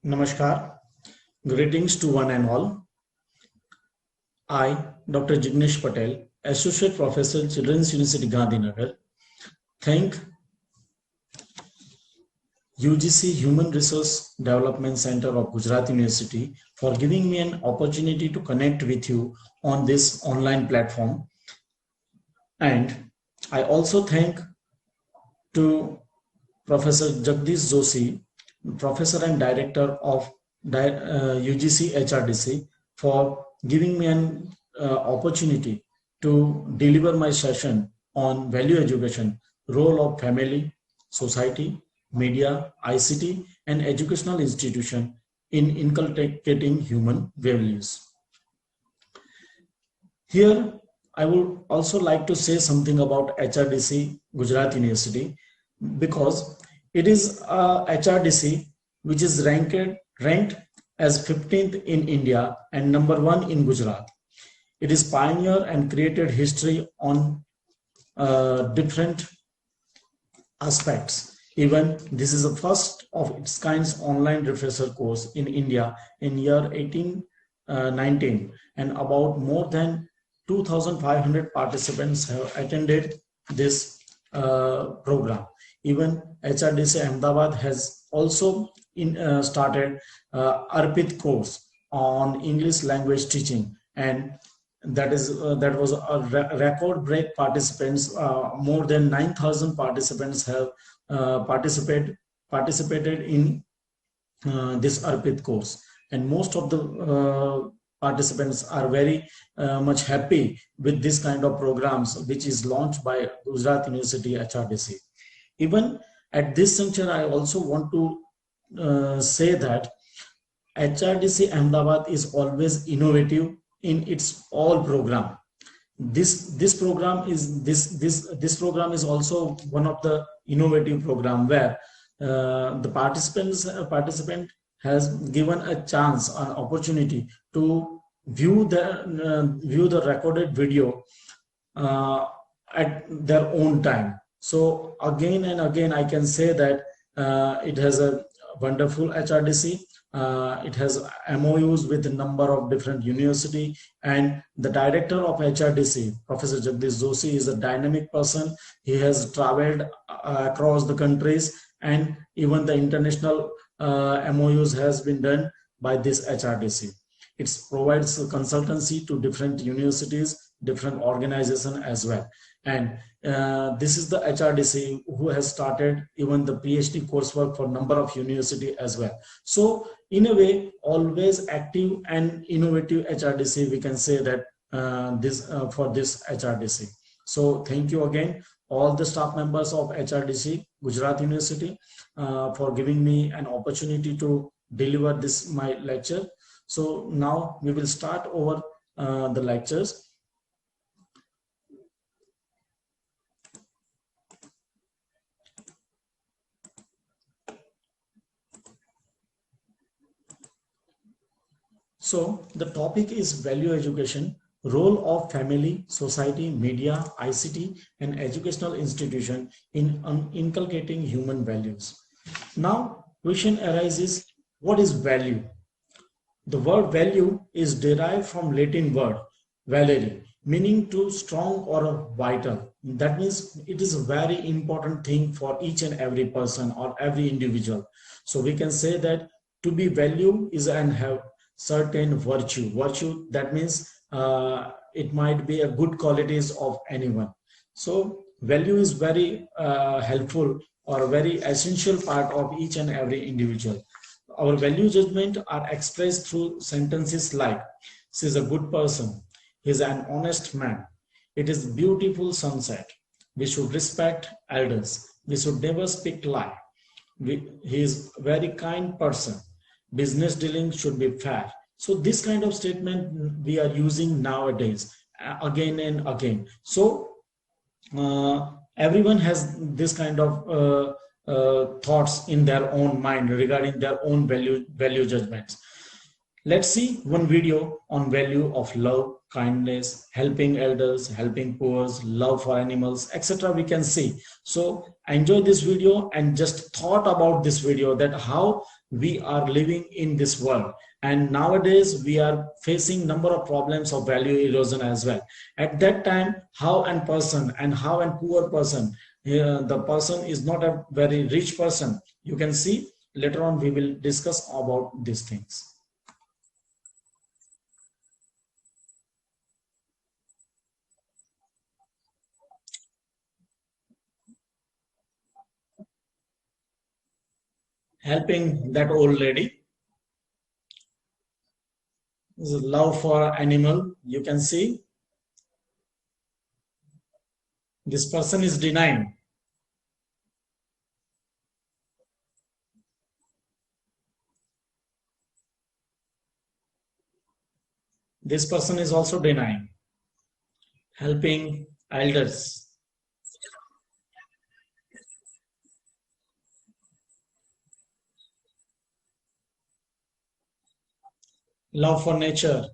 Namaskar. Greetings to one and all. I, Dr. Jignesh Patel, Associate Professor, Children's University, Gandhinagar, thank UGC Human Resource Development Center of Gujarat University for giving me an opportunity to connect with you on this online platform. And I also thank to Professor Jagdish Joshi, Professor and Director of UGC HRDC, for giving me an opportunity to deliver my session on value education, role of family, society, media, ICT, and educational institution in inculcating human values. Here, I would also like to say something about HRDC Gujarat University, because it is a HRDC which is ranked as 15th in India and number 1 in Gujarat. It is pioneer and created history on different aspects. Even this is the first of its kinds online refresher course in India in year 1819, and about more than 2,500 participants have attended this program. Even HRDC Ahmedabad has also started Arpit course on English language teaching, and that was a record break participants. More than 9,000 participants have participated in this Arpit course, and most of the participants are very much happy with this kind of programs which is launched by Gujarat University HRDC. Even at this juncture, I also want to say that HRDC Ahmedabad is always innovative in its all program. This program is also one of the innovative program where the participant has given a chance, an opportunity to view the recorded video at their own time. So again and again, I can say that it has a wonderful HRDC. It has MOUs with a number of different university, and the director of HRDC, Professor Jagdish Joshi, is a dynamic person. He has traveled across the countries, and even the international MOUs has been done by this HRDC. It provides consultancy to different universities, different organizations as well. And this is the HRDC who has started even the PhD coursework for number of university as well. So in a way, always active and innovative HRDC, we can say that for this HRDC. So thank you again, all the staff members of HRDC Gujarat University, for giving me an opportunity to deliver this my lecture. So now we will start over the lectures. So the topic is value education, role of family, society, media, ICT, and educational institution in inculcating human values. Now, question arises, what is value? The word value is derived from Latin word valere, meaning to strong or vital. That means it is a very important thing for each and every person or every individual. So we can say that to be value is and have certain virtue. That means it might be a good qualities of anyone. So value is very helpful or a very essential part of each and every individual. Our value judgment are expressed through sentences like, "He is a good person," "He is an honest man," "It is beautiful sunset," "We should respect elders," "We should never speak lie," "He is a very kind person," "Business dealing should be fair." So this kind of statement we are using nowadays again and again. So everyone has this kind of thoughts in their own mind regarding their own value judgments. Let's see one video on value of love, kindness, helping elders, helping poor, love for animals, etc. we can see. So enjoy this video and just thought about this video, that how we are living in this world, and nowadays we are facing number of problems of value erosion as well. At that time, how an person and how an poor person, the person is not a very rich person, you can see later on we will discuss about these things. Helping that old lady is love for animal. You can see this person is denying. This person is also denying. Helping elders. Love for nature.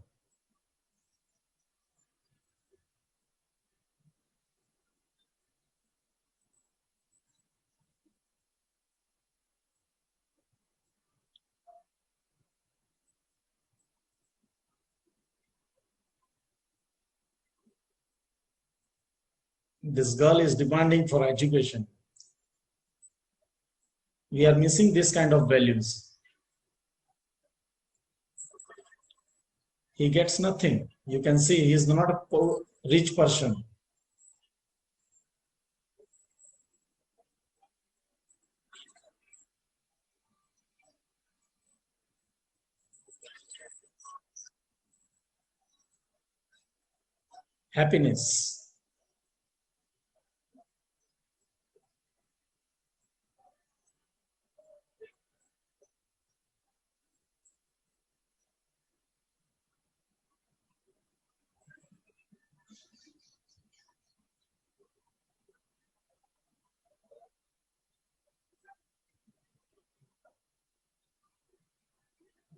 This girl is demanding for education. We are missing this kind of values. He gets nothing. You can see he is not a poor, rich person. Happiness.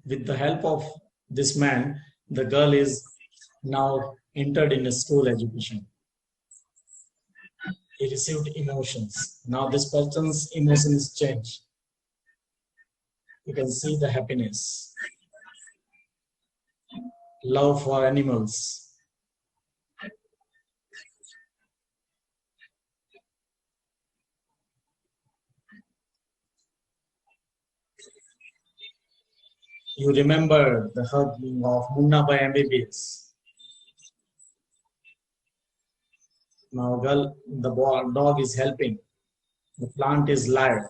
With the help of this man, the girl is now entered in a school education. He received emotions. Now this person's emotions change. You can see the happiness, love for animals. You remember the hugging of Munna by MBBS. Now girl, the dog is helping. The plant is live.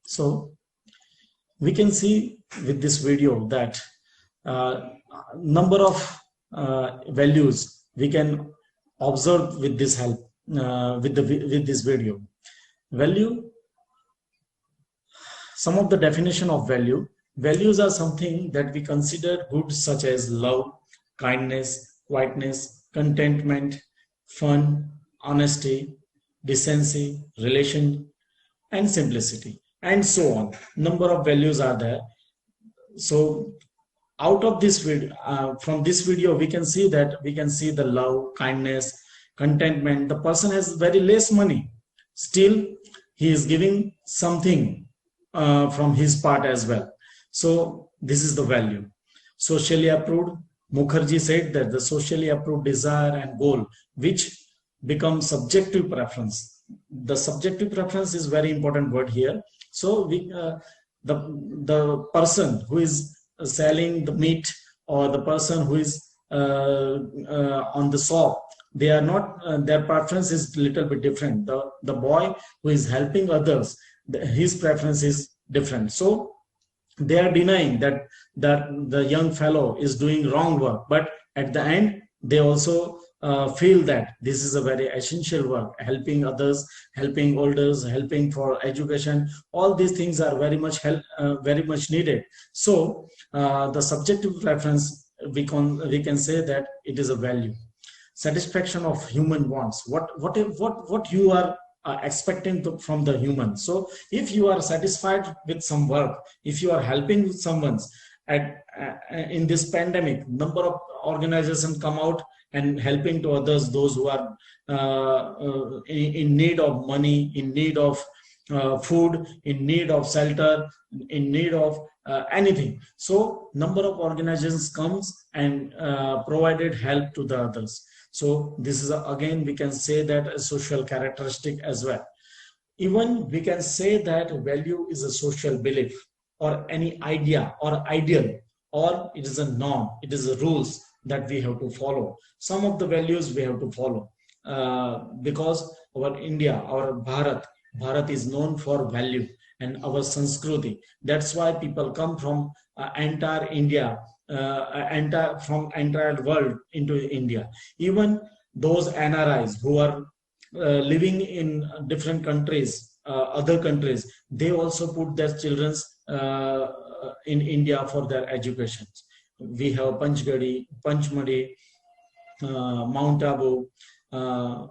So we can see with this video that number of values we can observe with this help, with this video. Value, some of the definition of value. Values are something that we consider good, such as love, kindness, quietness, contentment, fun, honesty, decency, relation, and simplicity, and so on. Number of values are there. So out of this video, from this video, we can see the love, kindness, contentment. The person has very less money, still he is giving something from his part as well. So this is the value. Socially approved, Mukherjee said that the socially approved desire and goal which become subjective preference. The subjective preference is very important word here. So the person who is selling the meat, or the person who is on the shop, they are not, their preference is little bit different. The boy who is helping others, his preference is different. So they are denying that the young fellow is doing wrong work, but at the end they also feel that this is a very essential work, helping others, helping elders, helping for education. All these things are very much needed. So the subjective preference, we can say that it is a value. satisfaction of human wants. What you are expecting from the human. So if you are satisfied with some work, if you are helping someone in this pandemic, number of organizations come out and helping to others, those who are in need of money, in need of food, in need of shelter, in need of anything. So number of organizations comes and provided help to the others. So this is again, we can say that a social characteristic as well. Even we can say that value is a social belief or any idea or ideal, or it is a norm, it is a rules that we have to follow. Some of the values we have to follow because our India, our Bharat is known for value and our Sanskriti. That's why people come from entire India, from entire world into India. Even those NRIs who are living in different countries, other countries, they also put their children in India for their education. We have Panchgadi, Panchmadi, Mount Abu,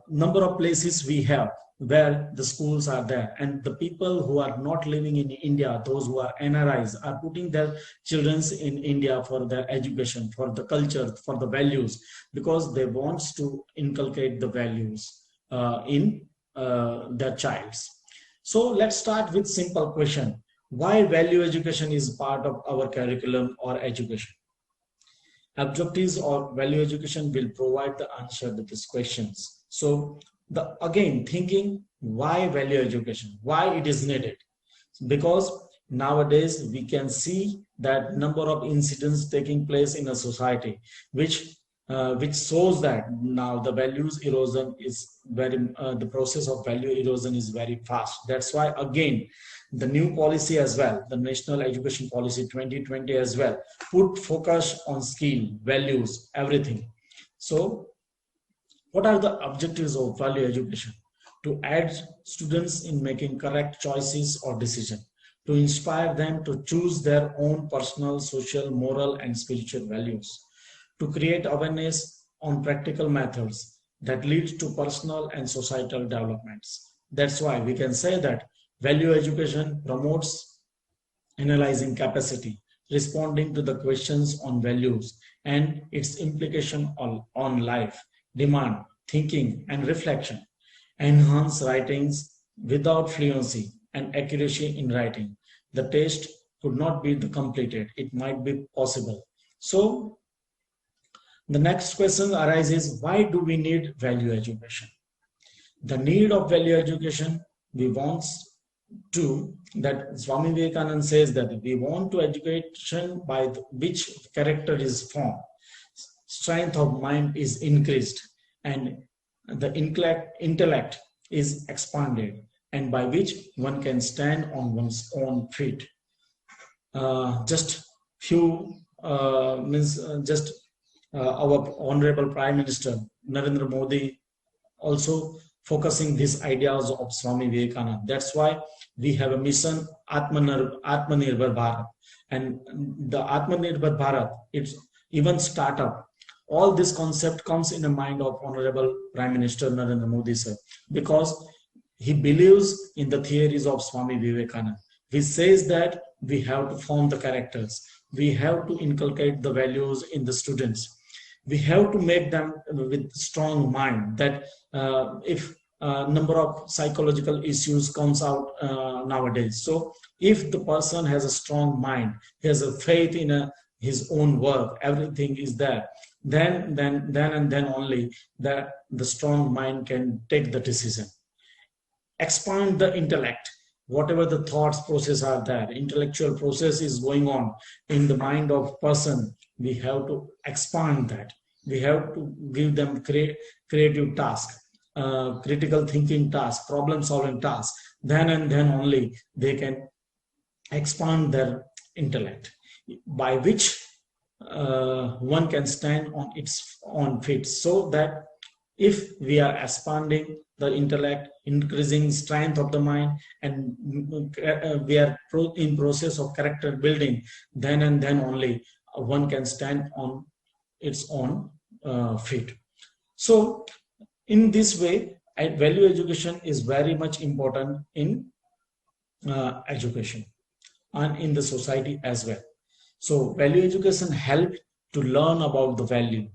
number of places we have where the schools are there, and the people who are not living in India, those who are NRIs, are putting their children in India for their education, for the culture, for the values, because they want to inculcate the values in their childs. So let's start with simple question. Why value education is part of our curriculum or education? Objectives or value education will provide the answer to these questions. So again, thinking why value education, why it is needed? Because nowadays we can see that number of incidents taking place in a society, which shows that now the values erosion is very, the process of value erosion is very fast. That's why again, the new policy as well, the National Education Policy 2020 as well, put focus on skill, values, everything. So what are the objectives of value education? To aid students in making correct choices or decisions, to inspire them to choose their own personal, social, moral, and spiritual values, to create awareness on practical methods that lead to personal and societal developments. That's why we can say that value education promotes analyzing capacity, responding to the questions on values and its implication on life, demand, thinking, and reflection, enhance writings without fluency and accuracy in writing. The test could not be completed. It might be possible. So the next question arises, why do we need value education? The need of value education, we want to, that Swami Vivekananda says that we want to education by which character is formed, strength of mind is increased, and the intellect is expanded, and by which one can stand on one's own feet. Just few our Honorable Prime Minister Narendra Modi also focusing these ideas of Swami Vivekananda. That's why we have a mission, Atmanirbhar Bharat, and the Atmanirbhar Bharat, it's even startup. All this concept comes in the mind of Honorable Prime Minister Narendra Modi sir, because he believes in the theories of Swami Vivekananda. He says that we have to form the characters, we have to inculcate the values in the students, we have to make them with strong mind, that if number of psychological issues comes out nowadays. So if the person has a strong mind, he has a faith in his own work, everything is there, then only that the strong mind can take the decision. Expand the intellect. Whatever the thoughts process are there, intellectual process is going on in the mind of person, we have to expand that. We have to give them creative task, critical thinking task, problem solving task. Then only they can expand their intellect, by which one can stand on its own feet. So that if we are expanding the intellect, increasing strength of the mind, and we are in process of character building, then only one can stand on its own feet. So in this way, value education is very much important in education and in the society as well. So value education help to learn about the value,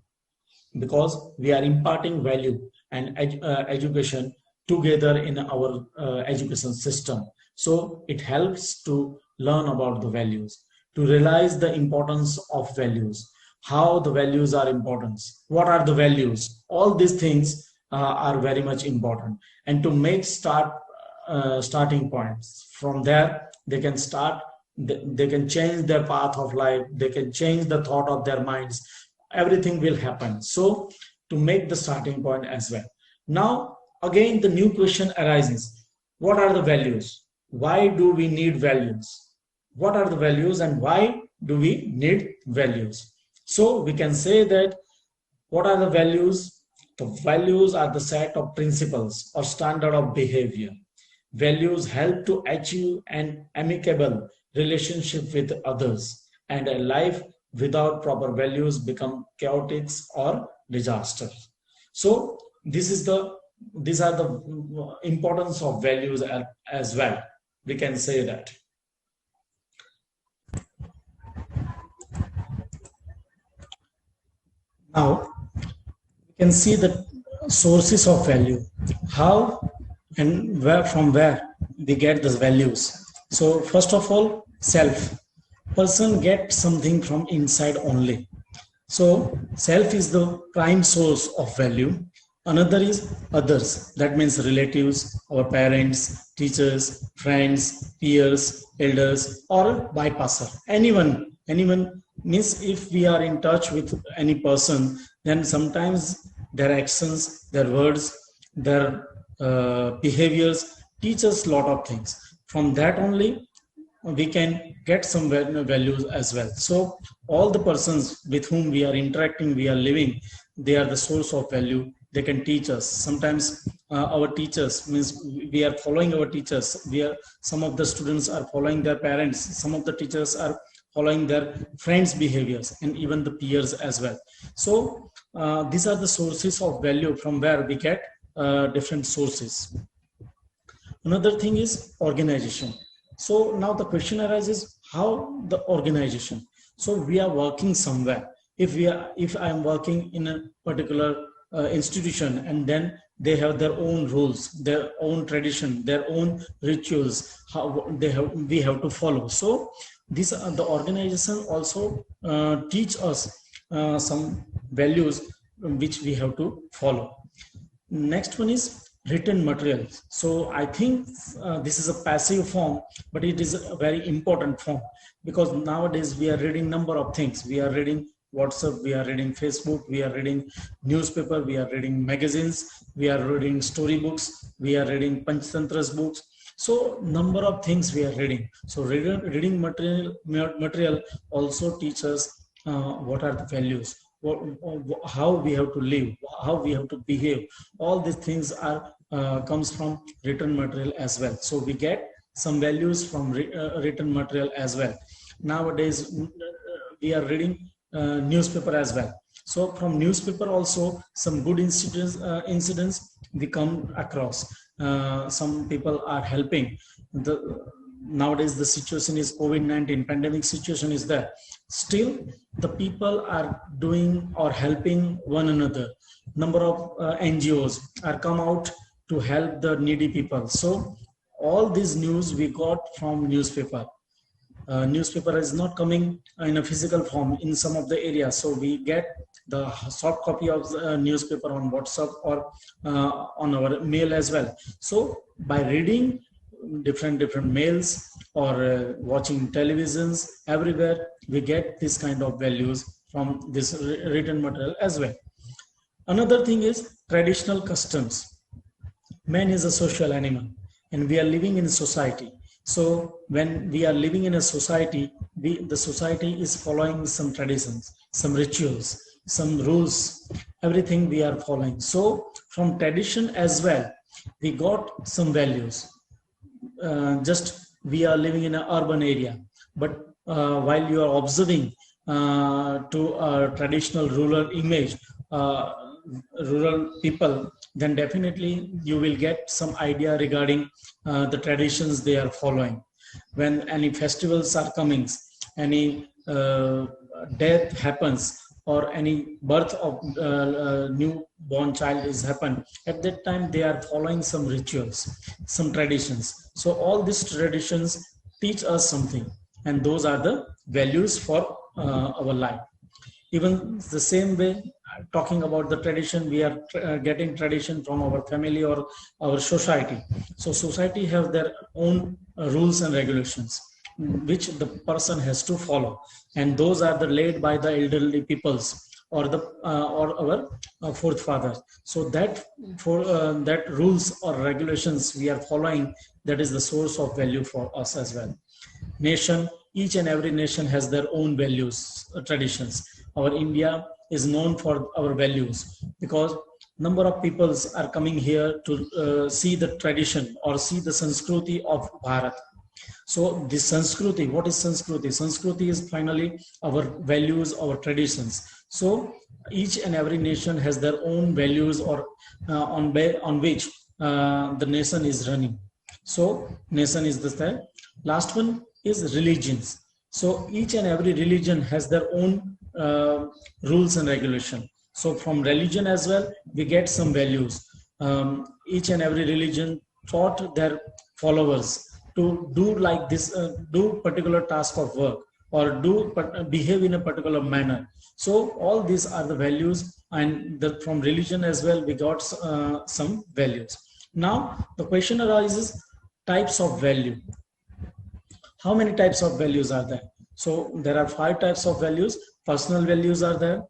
because we are imparting value and education together in our education system. So it helps to learn about the values, to realize the importance of values, how the values are important, what are the values. All these things are very much important, and to make starting points. From there, they can start. They can change their path of life. They can change the thought of their minds. Everything will happen. So to make the starting point as well. Now, again, the new question arises. What are the values? Why do we need values? What are the values and why do we need values? So we can say that what are the values? The values are the set of principles or standard of behavior. Values help to achieve an amicable relationship with others, and a life without proper values become chaotic or disaster. So these are the importance of values as well. We can say that. Now we can see the sources of value, how and from where we get those values. So first of all, self. Person get something from inside only. So self is the prime source of value. Another is others. That means relatives, our parents, teachers, friends, peers, elders, or bypasser. Anyone means if we are in touch with any person, then sometimes their actions, their words, their behaviors teach us a lot of things. From that only we can get some values as well. So all the persons with whom we are interacting, we are living, they are the source of value. They can teach us. Sometimes our teachers, means we are following our teachers. Some of the students are following their parents. Some of the teachers are following their friends' behaviors, and even the peers as well. So these are the sources of value from where we get different sources. Another thing is organization. So now the question arises, how the organization? So we are working somewhere. If I am working in a particular institution, and then they have their own rules, their own tradition, their own rituals, how we have to follow. So this the organization also teach us some values which we have to follow. Next one is written materials. So I think this is a passive form, but it is a very important form, because nowadays we are reading number of things. We are reading WhatsApp, we are reading Facebook, we are reading newspaper, we are reading magazines, we are reading storybooks, we are reading Panchtantra's books. So number of things we are reading. So reading material also teaches what are the values, how we have to live, how we have to behave. All these things are comes from written material as well. So we get some values from written material as well. Nowadays we are reading newspaper as well. So from newspaper also some good incidents we come across. Some people are helping. Nowadays the situation is COVID-19 pandemic situation is there. Still the people are doing or helping one another. Number of NGOs are come out to help the needy people. So all this news we got from newspaper. Newspaper is not coming in a physical form in some of the areas, so we get the soft copy of the newspaper on WhatsApp or on our mail as well. So by reading different mails or watching televisions, everywhere we get this kind of values from this written material as well. Another thing is traditional customs. Man is a social animal, and we are living in a society. So when we are living in a society, the society is following some traditions, some rituals, some rules, everything we are following. So from tradition as well, we got some values. Just we are living in an urban area, but while you are observing to a traditional rural image, rural people, then definitely you will get some idea regarding the traditions they are following. When any festivals are coming, any death happens, or any birth of newborn child is happen, at that time they are following some rituals, some traditions. So all these traditions teach us something, and those are the values for our life. Even the same way, talking about the tradition, we are getting tradition from our family or our society. So society have their own rules and regulations which the person has to follow, and those are the laid by the elderly peoples or the or our forefathers. So that for that rules or regulations we are following, that is the source of value for us as well. Nation, each and every nation has their own values, traditions. Our India is known for our values because number of peoples are coming here to see the tradition or see the Sanskriti of Bharat. So this Sanskriti, what is Sanskriti? Sanskriti is finally our values, our traditions. So each and every nation has their own values or on which the nation is running. So nation is the third. Last one is religions. So each and every religion has their own rules and regulation. So from religion as well, we get some values. Each and every religion taught their followers to do like this, do particular task of work, or do behave in a particular manner. So all these are the values, and from religion as well we got some values. Now the question arises, types of value. How many types of values are there? So there are 5 types of values. Personal values are there,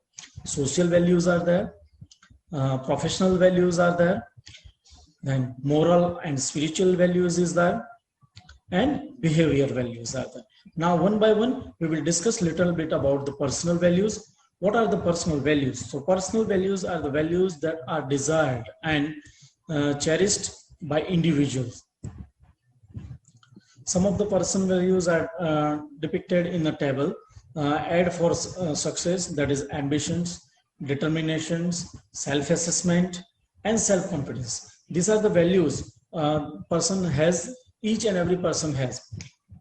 social values are there, professional values are there, then moral and spiritual values is there, and behavior values are there. Now one by one we will discuss little bit about the personal values. What are the personal values? So personal values are the values that are desired and cherished by individuals. Some of the personal values are depicted in the table. Add for success, that is ambitions, determinations, self-assessment, and self-confidence. These are the values person has. Each and every person has.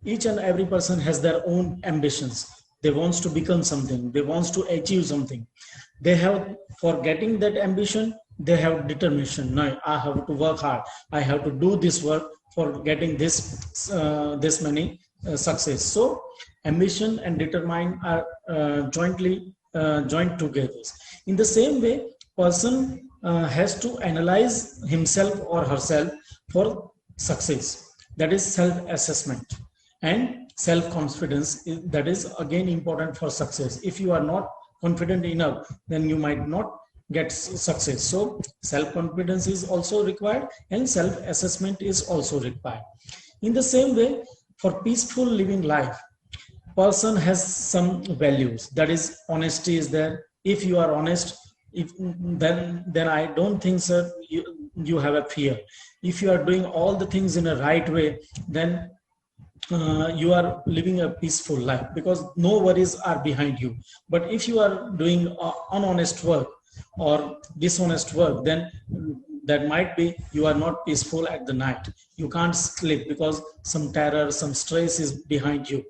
Each and every person has their own ambitions. They wants to become something. They wants to achieve something. They have, for getting that ambition, they have determination. No, I have to work hard. I have to do this work for getting this this many success. So ambition and determine are joined together. In the same way, person has to analyze himself or herself for success. That is self-assessment. And self-confidence, that is again important for success. If you are not confident enough, then you might not get success. So self-confidence is also required, and self-assessment is also required. In the same way, for peaceful living life, person has some values. That is, honesty is there. If you are honest, then I don't think, sir, you have a fear. If you are doing all the things in a right way, then you are living a peaceful life because no worries are behind you. But if you are doing unhonest work or dishonest work, then that might be you are not peaceful at the night. You can't sleep because some terror, some stress is behind you.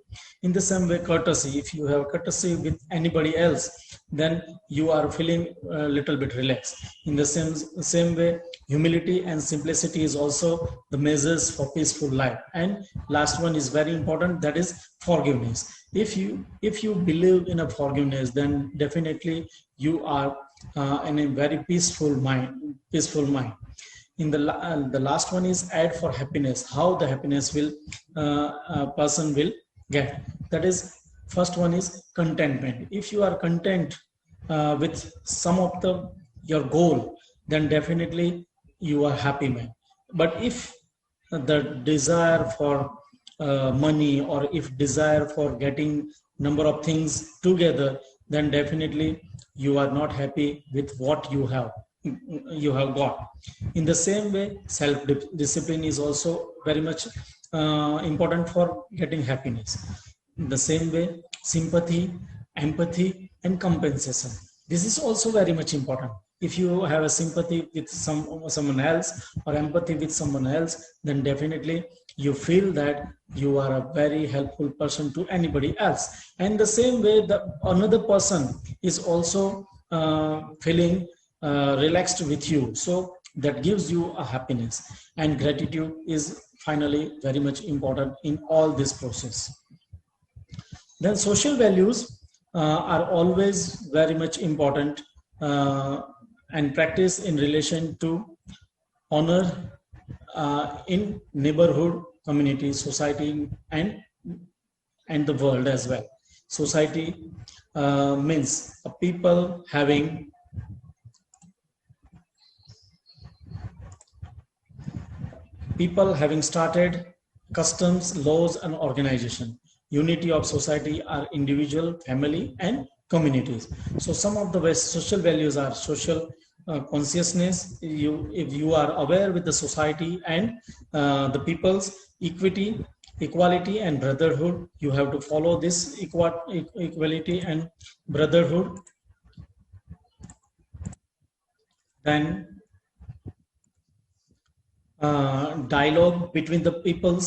In the same way, courtesy, if you have courtesy with anybody else, then you are feeling a little bit relaxed. In the same way, humility and simplicity is also the measures for peaceful life. And last one is very important, that is forgiveness. If you believe in a forgiveness, then definitely you are in a very peaceful mind. In the last one is add for happiness. How the happiness will person will get. That is, first one is contentment. If you are content with some of your goal, then definitely you are happy man. But if the desire for money, or if desire for getting number of things together, then definitely you are not happy with what you have got. In the same way, self-discipline is also very much important for getting happiness. In the same way, sympathy, empathy, and compensation. This is also very much important. if you have a sympathy with someone else or empathy with someone else, then definitely you feel that you are a very helpful person to anybody else. And the same way, the another person is also feeling relaxed with you, so that gives you a happiness. And gratitude is finally very much important in all this process. Then social values are always very much important and practice in relation to honor in neighborhood, community, society, and the world as well. Society means a people having started customs, laws, and organization. Unity of society are individual, family, and communities. So some of the social values are social consciousness. If you are aware with the society and the people's equity, equality, and brotherhood, you have to follow this equality and brotherhood. Then dialogue between the peoples,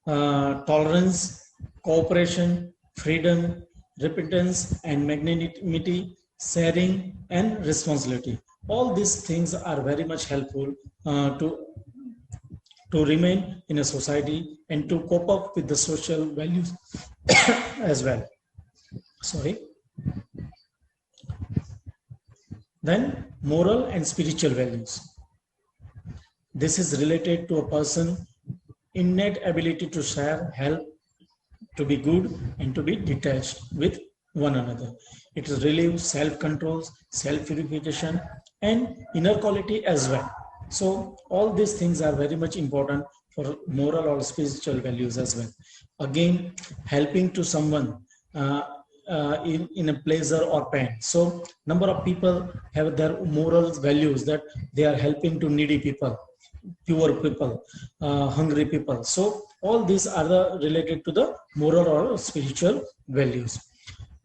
tolerance, cooperation, freedom, repentance, and magnanimity, sharing, and responsibility. All these things are very much helpful to remain in a society and to cope up with the social values as well. Sorry. Then moral and spiritual values. This is related to a person's innate ability to share, help, to be good, and to be detached with one another. It relieves self-control, self-purification, and inner quality as well. So all these things are very much important for moral or spiritual values as well. Again, helping to someone in a pleasure or pain. So number of people have their moral values that they are helping to needy people, poor people, hungry people. So all these are related to the moral or spiritual values.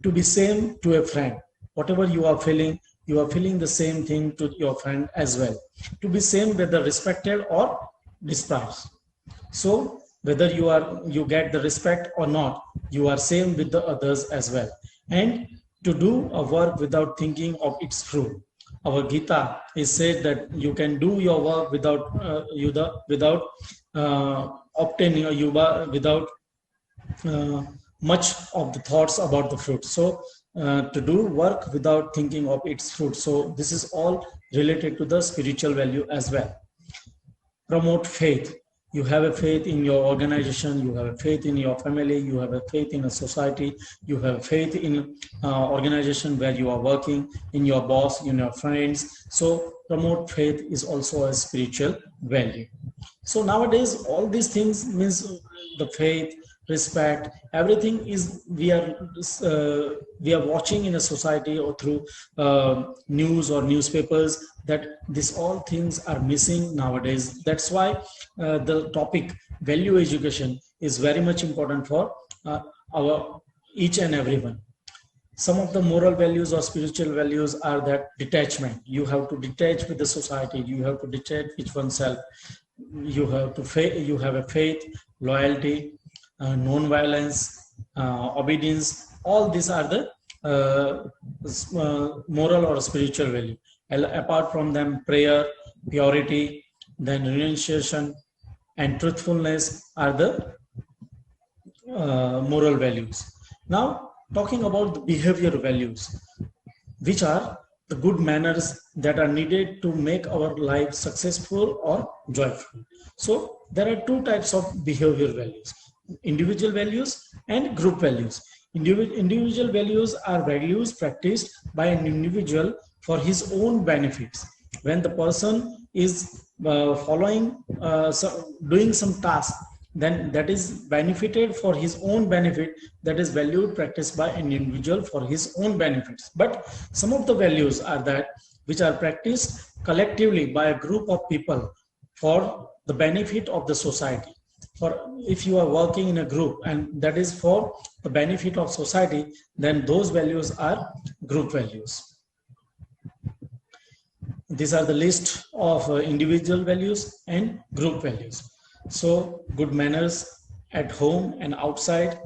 To be same to a friend, whatever you are feeling the same thing to your friend as well. To be same, whether respected or despised. So whether you get the respect or not, you are same with the others as well. And to do a work without thinking of its fruit. Our Gita is said that you can do your work without obtaining without much of the thoughts about the fruit. So to do work without thinking of its fruit. So this is all related to the spiritual value as well. Promote faith. You have a faith in your organization, you have a faith in your family, you have a faith in a society, you have faith in organization where you are working, in your boss, in your friends. So promote faith is also a spiritual value. So nowadays, all these things means the faith, respect, everything is we are watching in a society or through news or newspapers, that these all things are missing nowadays. That's why the topic value education is very much important for our each and everyone. Some of the moral values or spiritual values are that detachment. You have to detach with the society. You have to detach with oneself. You have a faith, loyalty, non-violence, obedience. All these are the moral or spiritual value. Apart from them, prayer, purity, then renunciation, and truthfulness are the moral values. Now, talking about the behavior values, which are the good manners that are needed to make our life successful or joyful. So there are two types of behavior values: individual values and group values. Individual values are values practiced by an individual for his own benefits. When the person is doing some task, then that is benefited for his own benefit, that is valued practiced by an individual for his own benefits. But some of the values are that which are practiced collectively by a group of people for the benefit of the society. For if you are working in a group and that is for the benefit of society, then those values are group values. these are the list of individual values and group values. So good manners at home and outside,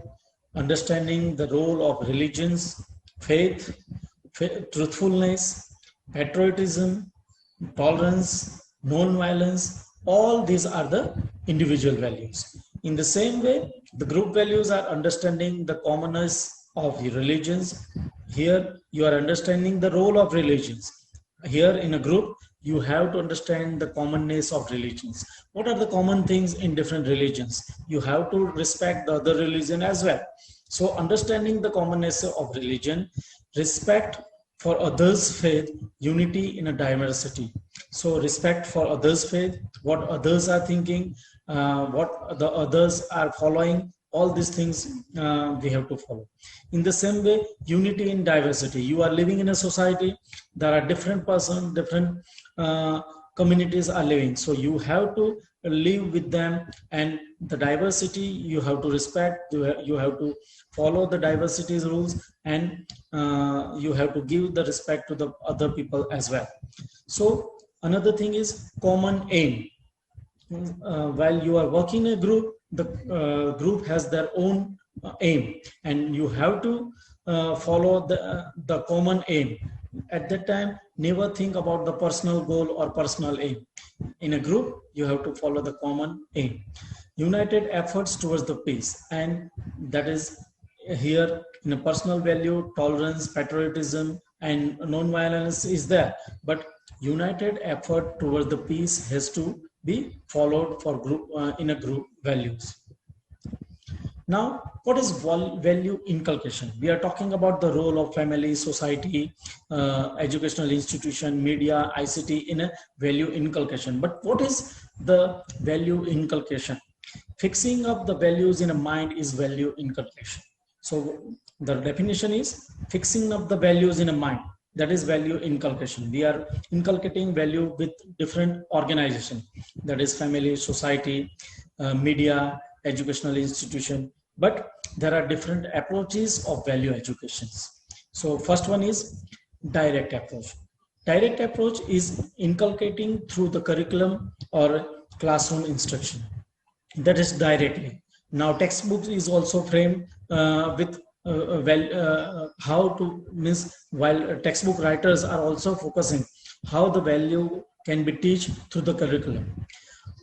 understanding the role of religions, faith, truthfulness, patriotism, tolerance, non-violence, all these are the individual values. In the same way, the group values are understanding the commonness of the religions. Here you are understanding the role of religions. Here in a group, you have to understand the commonness of religions. What are the common things in different religions? You have to respect the other religion as well. So understanding the commonness of religion, respect for others' faith, unity in a diversity. So respect for others' faith, what others are thinking, what the others are following, all these things we have to follow. In the same way, unity in diversity. You are living in a society, there are different persons, different communities are living. So you have to live with them, and the diversity you have to respect, you have to follow the diversity's rules, and you have to give the respect to the other people as well. So another thing is common aim. While you are working in a group, the group has their own aim, and you have to follow the common aim. At that time, never think about the personal goal or personal aim. In a group, you have to follow the common aim. United efforts towards the peace, and that is here in a personal value, tolerance, patriotism, and non-violence is there. But united effort towards the peace has to be followed for group in a group values. Now, what is value inculcation? We are talking about the role of family, society, educational institution, media, ICT in a value inculcation. But what is the value inculcation? Fixing up the values in a mind is value inculcation. So the definition is fixing up the values in a mind. That is value inculcation. We are inculcating value with different organizations. That is family, society, media, educational institution. But there are different approaches of value educations. So first one is direct approach. Direct approach is inculcating through the curriculum or classroom instruction. That is directly. Now textbook is also framed with how to means, while textbook writers are also focusing how the value can be taught through the curriculum.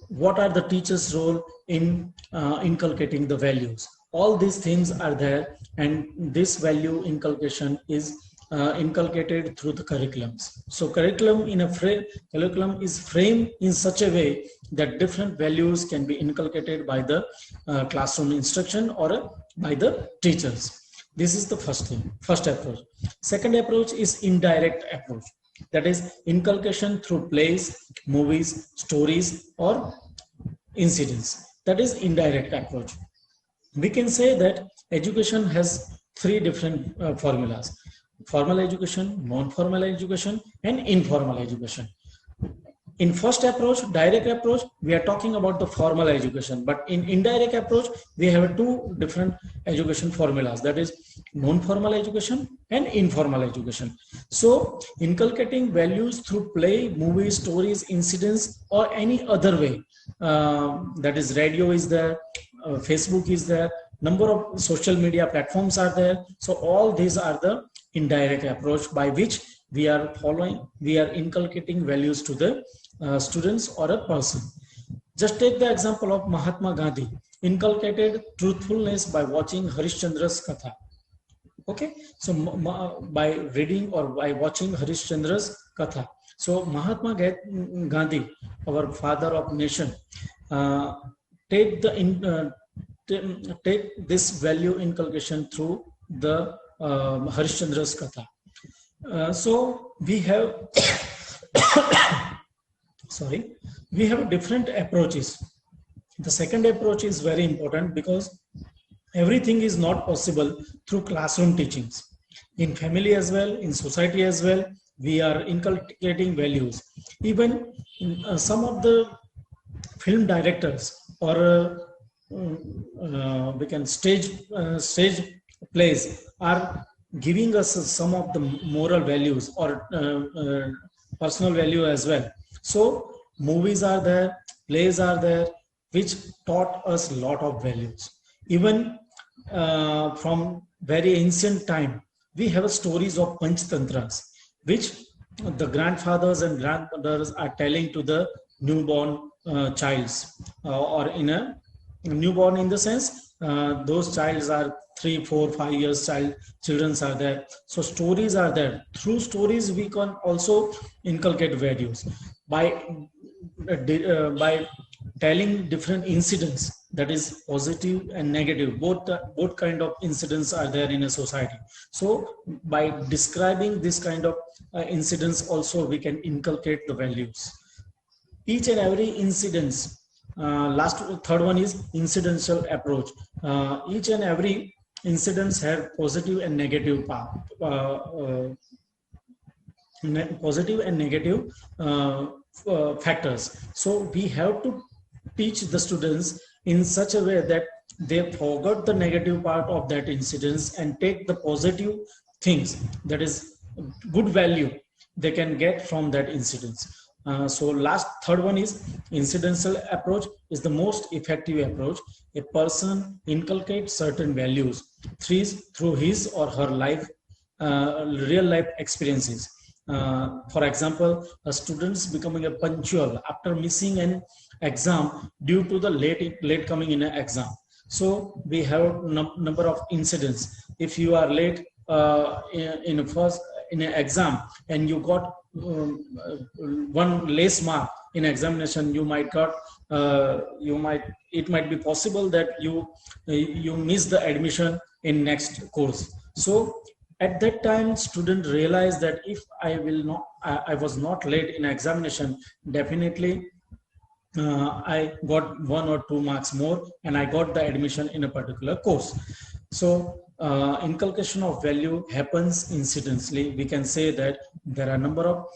What are the teachers' role in inculcating the values? All these things are there, and this value inculcation is inculcated through the curriculums. So curriculum is framed in such a way that different values can be inculcated by the classroom instruction or by the teachers. This is the first approach. Second approach is indirect approach. That is inculcation through plays, movies, stories, or incidents. That is indirect approach. We can say that education has three different formulas: formal education, non-formal education, and informal education. In first approach, direct approach, we are talking about the formal education, but in indirect approach, we have two different education formulas, that is non-formal education and informal education. So inculcating values through play, movies, stories, incidents, or any other way, that is radio is there, Facebook is there, number of social media platforms are there. So all these are the indirect approach by which we are inculcating values to the students or a person. Just take the example of Mahatma Gandhi, inculcated truthfulness by watching Harishchandra's Katha. Okay, so by reading or by watching Harishchandra's Katha. So Mahatma Gandhi, our father of nation, take this value inculcation through the Harishchandra's Katha. So we have we have different approaches. The second approach is very important because everything is not possible through classroom teachings. In family as well, in society as well, we are inculcating values. Even some of the film directors or we can stage plays are giving us some of the moral values or personal value as well. So movies are there, plays are there, which taught us a lot of values. Even from very ancient time, we have stories of Panchtantras, which the grandfathers and grandmothers are telling to the newborn childs, or in a newborn in the sense, those childs are 3, 4, 5 years children are there. So stories are there. Through stories we can also inculcate values by telling different incidents, that is positive and negative, both kind of incidents are there in a society. So by describing this kind of incidents also we can inculcate the values. Each and every incidents, third one is incidental approach. Each and every incidents have positive and negative positive and negative factors. So we have to teach the students in such a way that they forget the negative part of that incidents and take the positive things, that is good value they can get from that incidents. So third one is incidental approach is the most effective approach. A person inculcates certain values through his or her life, real life experiences. For example, a student's becoming a punctual after missing an exam due to the late coming in an exam. So we have number of incidents. If you are late in an exam and you got one less mark in examination, it might be possible that you miss the admission in next course. So at that time student realized that if I was not late in examination, definitely I got 1 or 2 marks more and I got the admission in a particular course. So inculcation of value happens incidentally. We can say that there are a number of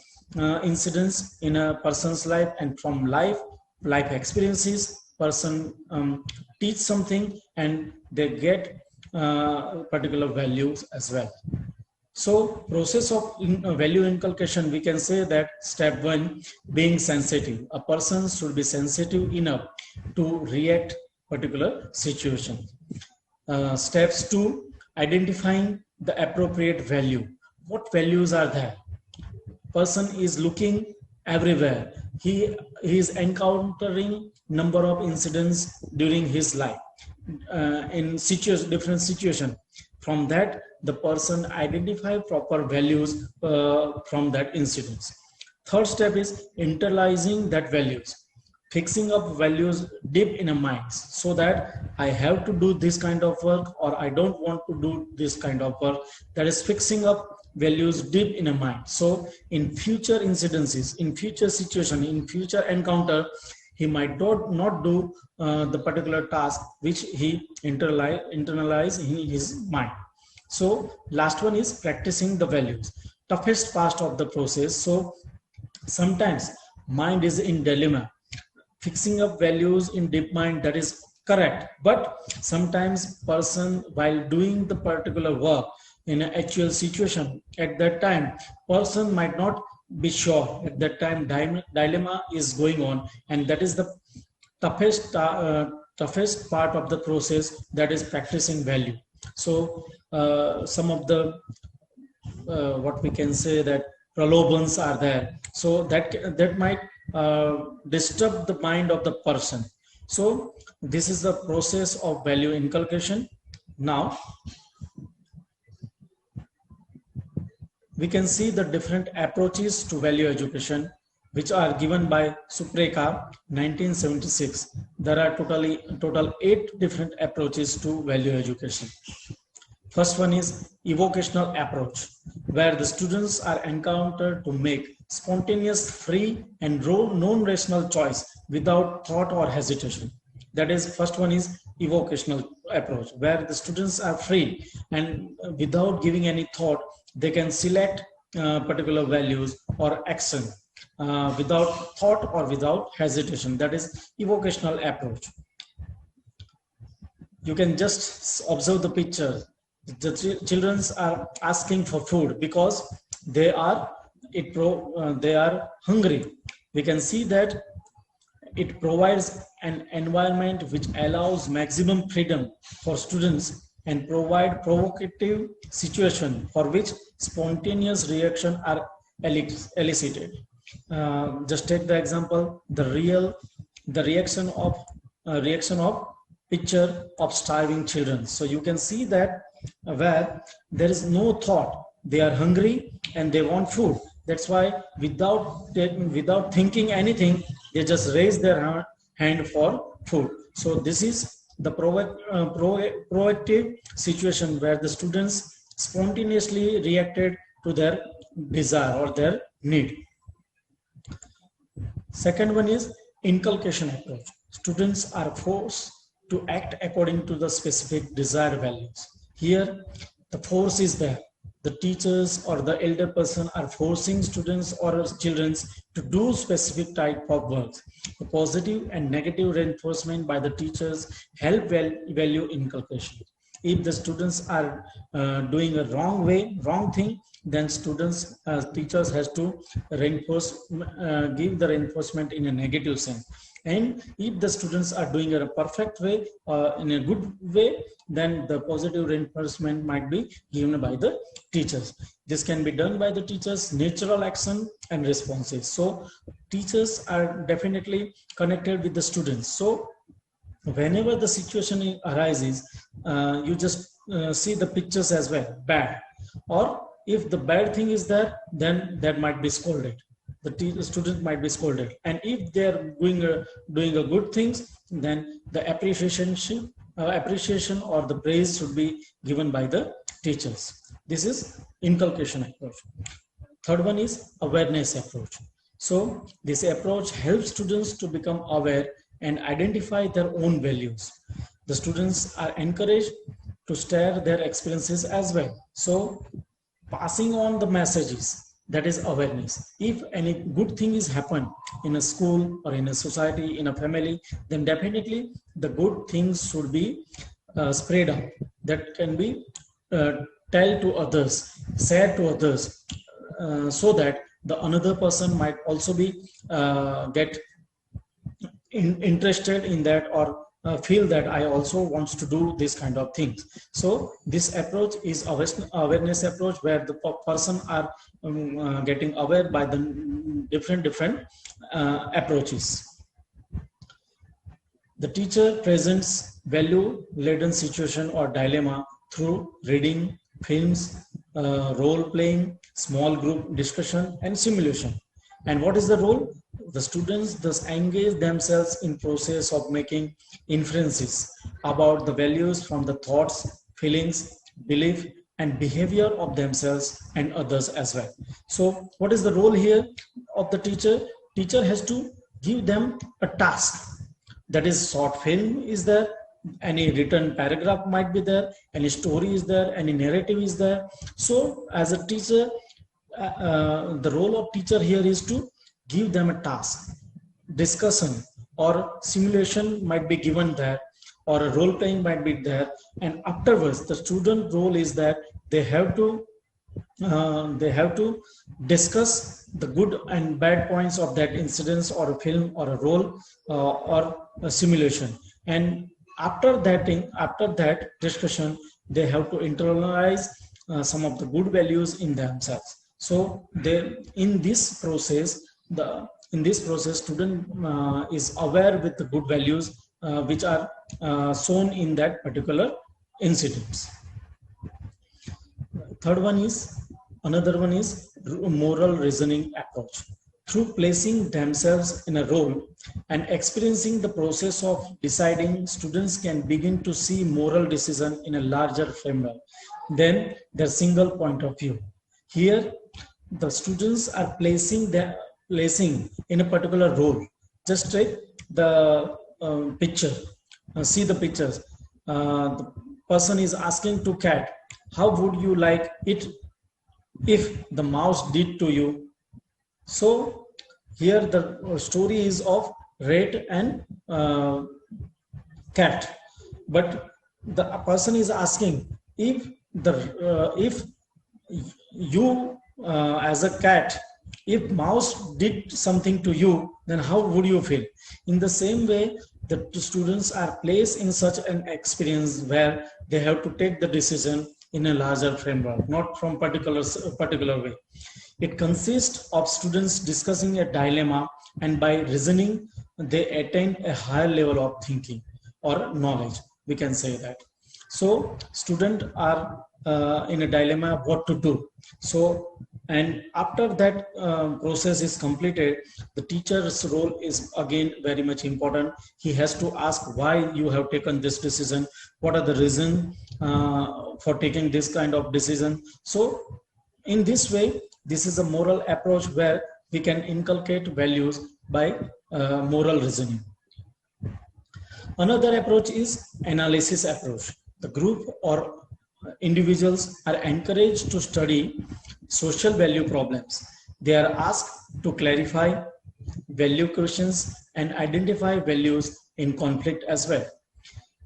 incidents in a person's life, and from life experiences, person teach something and they get particular values as well. So process of value inculcation, we can say that step 1, being sensitive. A person should be sensitive enough to react particular situation. Steps 2, identifying the appropriate value. What values are there? Person is looking everywhere. He is encountering number of incidents during his life in different situation. From that, the person identify proper values from that incidents. Third step is internalizing that values, fixing up values deep in a mind, so that I have to do this kind of work or I don't want to do this kind of work. That is fixing up values deep in a mind. So in future incidences, in future situation, in future encounter, he might not do the particular task which he internalize in his mind. So last one is practicing the values, toughest part of the process. So sometimes mind is in dilemma. Fixing up values in deep mind, that is correct, but sometimes person while doing the particular work in an actual situation, at that time person might not be sure. At that time dilemma is going on, and that is the toughest part of the process, that is practicing value. So some of the what we can say that pralobans are there, so that might disturb the mind of the person. So this is the process of value inculcation. Now we can see the different approaches to value education, which are given by Supreka 1976. There are total 8 different approaches to value education. First one is evocational approach, where the students are encountered to make spontaneous, free and non-rational choice without thought or hesitation. That is, first one is evocational approach, where the students are free and without giving any thought, they can select particular values or action without thought or without hesitation. That is evocational approach. You can just observe the picture. The children are asking for food because they are they are hungry. We can see that it provides an environment which allows maximum freedom for students and provide provocative situation for which spontaneous reaction are elicited. Just take the example, the reaction of picture of starving children. So you can see that where there is no thought, they are hungry and they want food. That's why without thinking anything, they just raise their hand for food. So this is the proactive situation where the students spontaneously reacted to their desire or their need. Second one is inculcation approach. Students are forced to act according to the specific desired values. Here, the force is there. The teachers or the elder person are forcing students or children to do specific type of work. The positive and negative reinforcement by the teachers help value inculcation. If the students are doing a wrong thing, then teachers has to give the reinforcement in a negative sense. And if the students are doing it a perfect way in a good way, then the positive reinforcement might be given by the teachers. This can be done by the teachers, natural action and responses. So teachers are definitely connected with the students. So whenever the situation arises, you just see the pictures as well, bad. Or if the bad thing is there, then that might be scolded. The student might be scolded, and if they are doing a good things, then the appreciation or the praise should be given by the teachers. This is inculcation approach. Third one is awareness approach. So this approach helps students to become aware and identify their own values. The students are encouraged to share their experiences as well. So passing on the messages, that is awareness. If any good thing is happened in a school or in a society, in a family, then definitely the good things should be spread out. That can be tell to others, share to others, so that the another person might also be get interested in that, or feel that I also wants to do this kind of things. So this approach is awareness approach, where the person are getting aware by the different approaches. The teacher presents value laden situation or dilemma through reading, films, role playing, small group discussion and simulation. And what is the role? The students thus engage themselves in process of making inferences about the values from the thoughts, feelings, belief, and behavior of themselves and others as well. So what is the role here of the teacher? Teacher has to give them a task. That is, short film is there, any written paragraph might be there, any story is there, any narrative is there. So as a teacher, the role of teacher here is to give them a task, discussion or simulation might be given there, or a role playing might be there, and afterwards the student role is that they have to discuss the good and bad points of that incident or a film or a role or a simulation. And after that discussion, they have to internalize some of the good values in themselves. So in this process, student is aware with the good values which are shown in that particular incidents. Another one is moral reasoning approach. Through placing themselves in a role and experiencing the process of deciding, students can begin to see moral decision in a larger framework than their single point of view. Here, the students are placing in a particular role. Just take the picture, see the pictures. The person is asking to cat, how would you like it if the mouse did to you? So here the story is of rat and cat, but the person is asking, if you as a cat If mouse did something to you, then how would you feel? In the same way, the students are placed in such an experience where they have to take the decision in a larger framework, not from particular way. It consists of students discussing a dilemma, and by reasoning, they attain a higher level of thinking or knowledge. We can say that. So students are in a dilemma what to do. So, and after that process is completed, the teacher's role is again very much important. He has to ask why you have taken this decision, what are the reasons for taking this kind of decision. So in this way, this is a moral approach where we can inculcate values by moral reasoning. Another approach is analysis approach. The group or individuals are encouraged to study social value problems. They are asked to clarify value questions and identify values in conflict as well.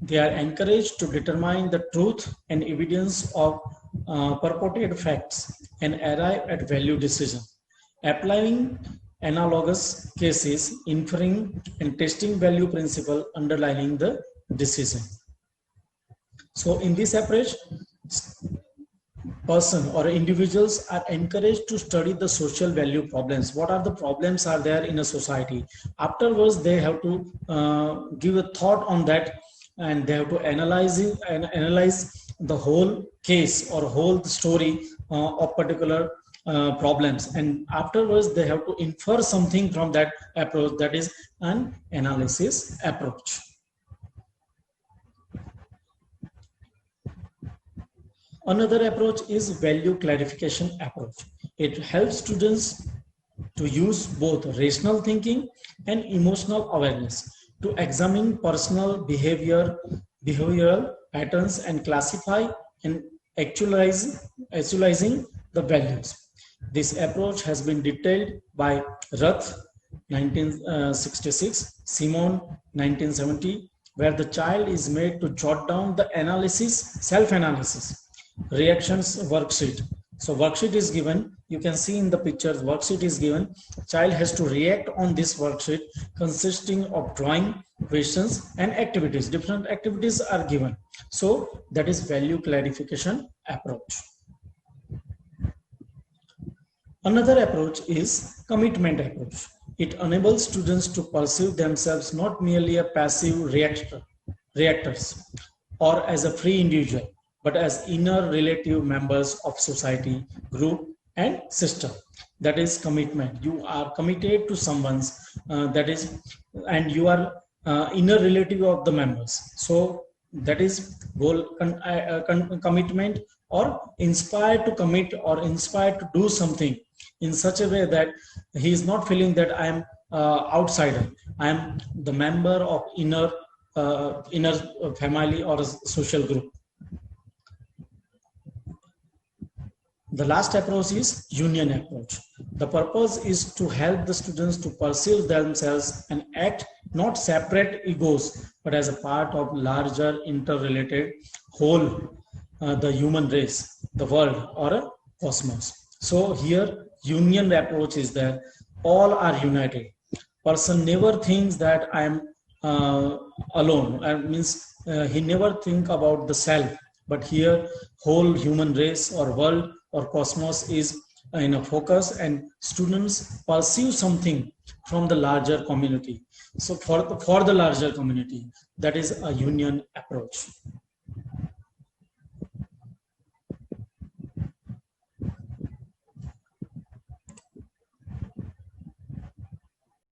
They are encouraged to determine the truth and evidence of purported facts and arrive at value decision. Applying analogous cases, inferring and testing value principle underlining the decision. So in this approach, person or individuals are encouraged to study the social value problems. What are the problems are there in a society? Afterwards, they have to give a thought on that, and they have to analyze the whole case or whole story of particular problems, and afterwards they have to infer something from that approach. That is an analysis approach. Another approach is value clarification approach. It helps students to use both rational thinking and emotional awareness to examine personal behavioral patterns and classify and actualizing the values. This approach has been detailed by Rath 1966, Simon 1970, where the child is made to jot down the self-analysis, reactions worksheet. So worksheet is given, you can see in the pictures, worksheet is given. Child has to react on this worksheet consisting of drawing, questions and activities. Different activities are given. So that is value clarification approach. Another approach is commitment approach. It enables students to perceive themselves not merely a passive reactors or as a free individual, but as inner relative members of society, group and system. That is commitment. You are committed to someone's and you are inner relative of the members. So that is goal commitment, or inspired to commit or inspired to do something in such a way that he is not feeling that I am outsider. I am the member of inner family or a social group. The last approach is union approach. The purpose is to help the students to perceive themselves and act not separate egos, but as a part of larger interrelated whole, the human race, the world or a cosmos. So here union approach is there. All are united. Person never thinks that I am alone. That means he never think about the self. But here whole human race or world or cosmos is in a focus, and students perceive something from the larger community. So for the larger community, that is a union approach.